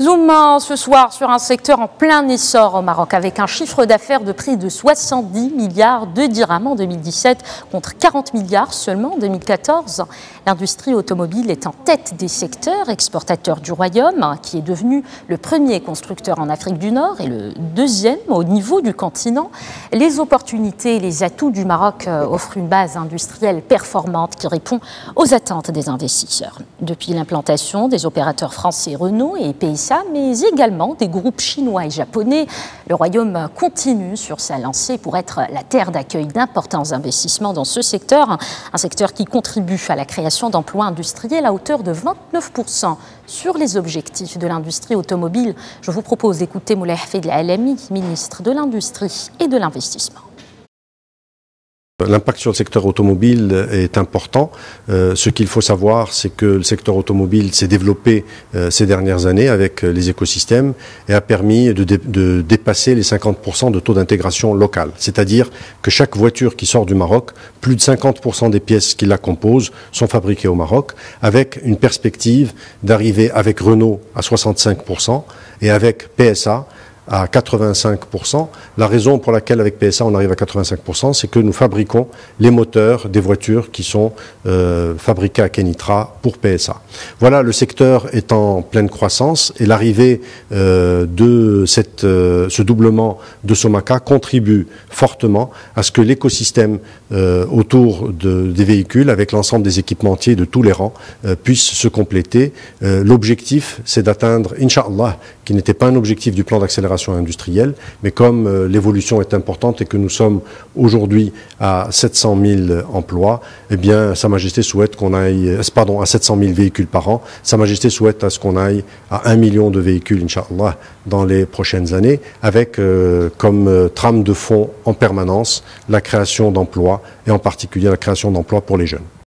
Zoom ce soir sur un secteur en plein essor au Maroc avec un chiffre d'affaires de près de 70 milliards de dirhams en 2017 contre 40 milliards seulement en 2014. L'industrie automobile est en tête des secteurs exportateurs du royaume qui est devenu le premier constructeur en Afrique du Nord et le deuxième au niveau du continent. Les opportunités et les atouts du Maroc offrent une base industrielle performante qui répond aux attentes des investisseurs. Depuis l'implantation des opérateurs français Renault et PSA, mais également des groupes chinois et japonais, le Royaume continue sur sa lancée pour être la terre d'accueil d'importants investissements dans ce secteur, un secteur qui contribue à la création d'emplois industriels à hauteur de 29% sur les objectifs de l'industrie automobile. Je vous propose d'écouter Moulay Hafid El-Alami, ministre de l'Industrie et de l'Investissement. L'impact sur le secteur automobile est important. Ce qu'il faut savoir, c'est que le secteur automobile s'est développé ces dernières années avec les écosystèmes et a permis de dépasser les 50% de taux d'intégration locale. C'est-à-dire que chaque voiture qui sort du Maroc, plus de 50% des pièces qui la composent sont fabriquées au Maroc, avec une perspective d'arriver avec Renault à 65% et avec PSA à 85%. La raison pour laquelle avec PSA on arrive à 85%, c'est que nous fabriquons les moteurs des voitures qui sont fabriquées à Kenitra pour PSA. Voilà, le secteur est en pleine croissance et l'arrivée de ce doublement de Somaca contribue fortement à ce que l'écosystème autour des véhicules, avec l'ensemble des équipementiers de tous les rangs, puisse se compléter. L'objectif, c'est d'atteindre, Inch'Allah, qui n'était pas un objectif du plan d'accélération industrielle, mais comme l'évolution est importante et que nous sommes aujourd'hui à 700 000 emplois, eh bien, Sa Majesté souhaite qu'on aille, à 700 000 véhicules par an. Sa Majesté souhaite à ce qu'on aille à 1 million de véhicules, Inch'Allah, dans les prochaines années, avec comme trame de fond en permanence la création d'emplois et en particulier la création d'emplois pour les jeunes.